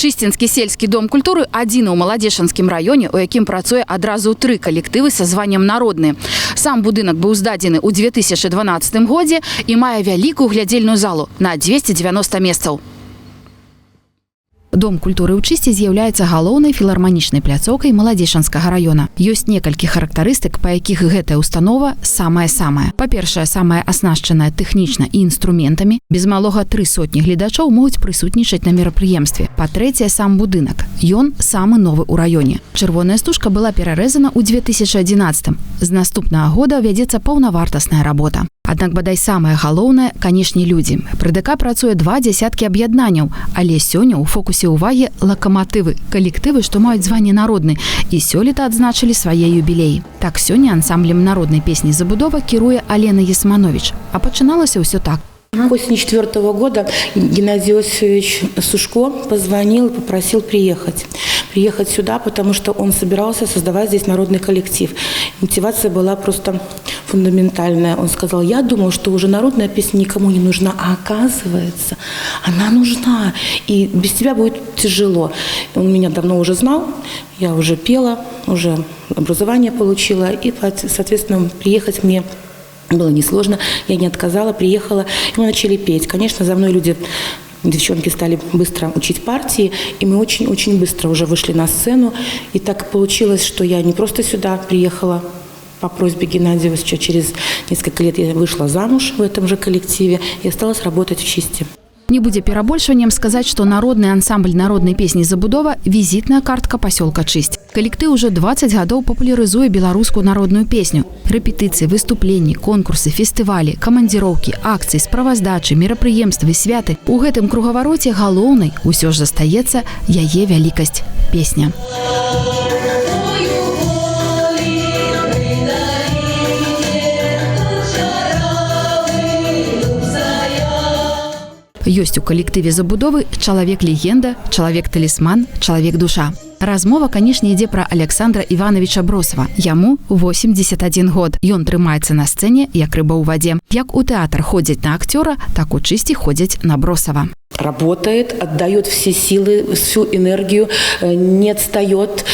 Чыстінскі сельскі дом культуры адзіны ў Маладзешанскім раёне, у якім працуе адразу 3 калектывы са званнем народны. Сам будынак быў здадзены ў 2012 годзе і мае вялікую глядзельную залу на 290 месцаў. Дом культуры ў Чысці з'яўляецца галоўнай філарманічнай пляцоўкай Маладзешанскага раёна. Ёсць некалькі характарыстык, па якіх гэтая установа самая-самая. Па-першае, самая аснашчаная тэхнічна і інструментамі. Без малога 300 гледачоў могуць прысутнічаць на мерапрыемстве. Па-трэцяе, сам будынак. Ён самы новы ў раёне. Чырвоная стужка была перарэзана ў 2011. З наступнага года вядзецца паўнавартасная работа. Аднак бадай самае галоўнае, канешне, людзі. Пры ДК працуе 2 дзясяткі аб'яднанняў, але сёння ў фокусе ўвагі лакаматывы, калектывы, што маюць званне народны, і сёлета адзначылі свае юбілеі. Так, сёння ансамблем народнай песні «Забудова» кіруе Алена Ясманович. А пачыналася ўсё так. Осенью 2004 года Геннадий Иосифович Сушко позвонил и попросил приехать сюда, потому что он собирался создавать здесь народный коллектив. Мотивация была просто фундаментальная. Он сказал: я думал, что уже народная песня никому не нужна, а оказывается, она нужна, и без тебя будет тяжело. Он меня давно уже знал, я уже пела, уже образование получила, и, соответственно, приехать мне было несложно, я не отказала, приехала, и мы начали петь. Конечно, за мной девчонки стали быстро учить партии, и мы очень-очень быстро уже вышли на сцену. И так получилось, что я не просто сюда приехала по просьбе Геннадия Иосифовича, через несколько лет я вышла замуж в этом же коллективе и осталась работать в Чисти. Не будзе перабольшваннем сказаць, што народны ансамбль народнай песні «Забудова» – візітная картка пасёлка Чысць. Калектыў уже 20 гадоў папулярызуе беларускую народную песню. Рэпетыцыі, выступленні, конкурсы, фестывалі, камандзіроўкі, акцыі, справаздачы, мерапрыемствы, святы. У гэтым кругавароце галоўнай усё ж застаецца яе вялікасць – песня. Ёсць у калектыве «Забудовы» чалавек-легенда, чалавек-талісман, чалавек-душа. Размова, канешне, ідзе пра Александра Івановича Бросова. Яму 81 год. Ён трымаецца на сцэне, як рыба ў вадзе. Як у тэатр ходзяць на акцёра, так у Чысці ходзяць на Бросова. Работает, отдает все силы, всю энергию, не отстает,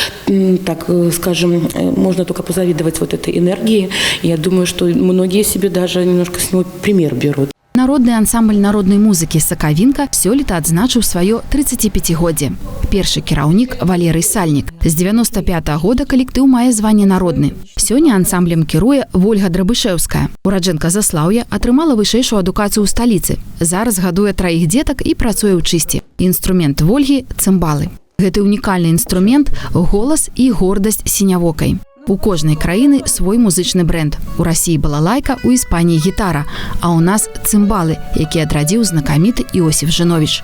так скажем, можно только позавидовать вот этой энергии. Я думаю, что многие себе даже немножко с него пример берут. Народны ансамбль народнай музыкі «Сакавінка» сёлета адзначыў сваё 35-годдзе. Першы кіраўнік Валерый Сальнік. З 95-го года калектыў мае званне народны. Сёння ансамблем кіруе Вольга Драбышэўская. Ураджэнка Заслаўя атрымала вышэйшую адукацыю ў сталіцы. Зараз гадуе 3 дзетак і працуе ў Чысці. Інструмент Вольгі – цымбалы. Гэты унікальны інструмент – голас і гордасць сінявокай. У кожнай краіны свой музычны бренд. У Расіі балалайка, у Іспаніі гітара, а ў нас цымбалы, які адрадзіў знакаміты Іосіф Жыновіч.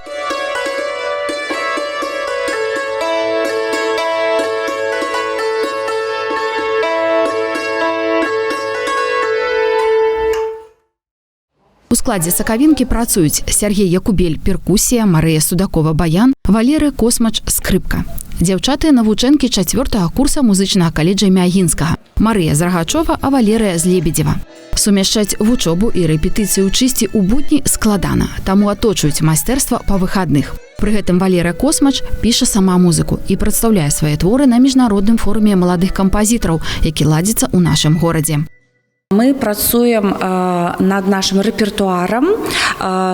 У складзе «Сакавінкі» працуюць Сергей Якубель – перкусія, Марыя Судакова – баян, Валерый Космач – скрыпка. Дзяўчаты навучэнкі 4-го курса музычнага каледжа Мягінскага. Марыя з Рагачова, а Валерыя з Лебедзева. Сумяшчаць вучобу і рэпетыцыю ў Чысці ў будні складана, таму аточваюць майстэрства па выхадных. Пры гэтым Валерый Космач піша сама музыку і прадстаўляе свае творы на міжнародным форуме маладых кампазітараў, які ладзіцца ў нашым горадзе. Мы працуем над нашим рэпертуарам,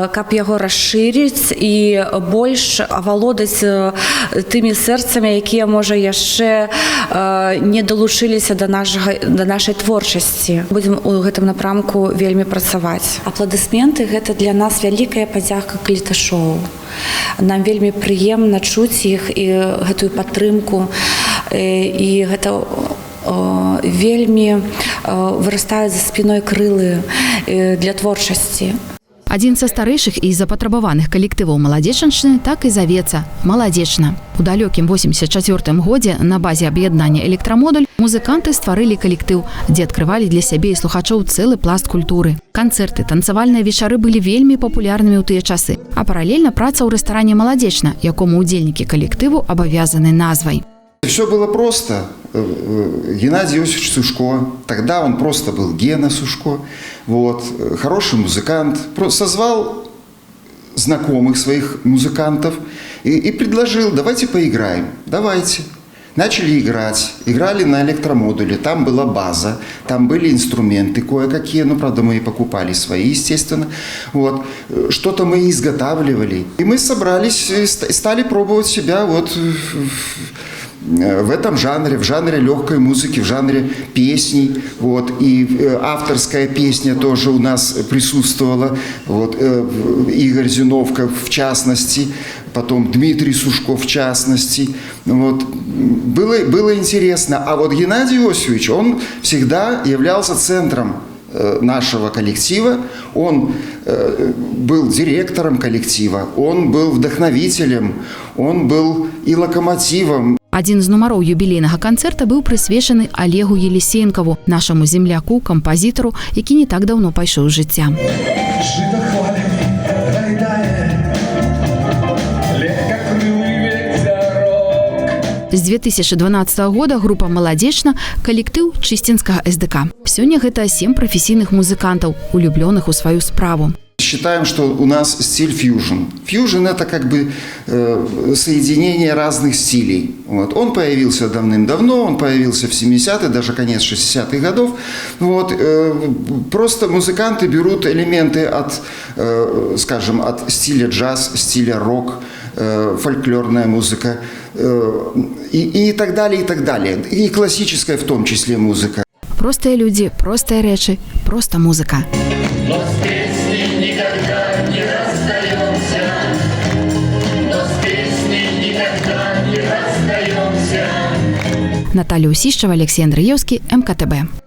каб яго расшырыць і больш авалодаць тымі сэрцамі, якія, можа, яшчэ не далучыліся да нашай творчасці. Будзем у гэтым напрамку вельмі працаваць. Апладысменты – гэта для нас вялікая падзяка кліташоў. Нам вельмі прыемна чуць іх і гэтую падтрымку, і гэта вельмі вырастаюць за спіной крылы для творчасці. Адзін са старэйшых і запатрабаваных калектываў Маладзешаншчыны так і завецца «Маладзечна». У далёкім 84-м годзе на базе аб'яднання «Электрамодуль» музыканты стварылі калектыў, дзе адкрывалі для сябе і слухачоў цэлы пласт культуры. Канцэрты, танцавальныя вечары былі вельмі папулярнымі ў тыя часы, а паралельна праца ў рэстаране «Маладзечна», якому ўдзельнікі калектыву абавязаны назвай. Все было просто. Геннадий Иосифович Сушко, тогда он просто был Гена Сушко, вот, хороший музыкант, созвал знакомых своих музыкантов И предложил, давайте поиграем, давайте. Начали играть, играли на электромодуле, там была база, там были инструменты кое-какие, ну, правда, мы и покупали свои, естественно, вот, что-то мы изготавливали. И мы собрались, стали пробовать себя вот в этом жанре, в жанре легкой музыки, в жанре песней, вот, и авторская песня тоже у нас присутствовала, вот, Игорь Зиновков в частности, потом Дмитрий Сушко в частности, вот, было интересно. А вот Геннадий Иосифович, он всегда являлся центром нашего коллектива, он был директором коллектива, он был вдохновителем, он был и локомотивом. Адзін з нумароў юбілейнага канцэрта быў прысвечаны Олегу Елисеенкову, нашаму земляку, кампазітару, які не так даўно пайшоў з жыцця. З 2012 года група «Маладзечна» – калектыў Чысцінскага СДК. Сёння гэта 7 прафесійных музыкантаў, улюблёных у сваю справу. Считаем, что у нас стиль фьюжн. Фьюжн – это как бы соединение разных стилей. Вот. Он появился давным-давно, он появился в 70-е, даже конец 60-х годов. Вот. Просто музыканты берут элементы от, скажем, от стиля джаз, стиля рок, фольклорная музыка и так далее, и так далее. И классическая в том числе музыка. Простыя людзі, простыя рэчы, проста музыка. Но с песней никогда не расстаемся. Но с песней никогда не расстаемся. Наталья Усищева, Алексей Андреевский, МКТБ.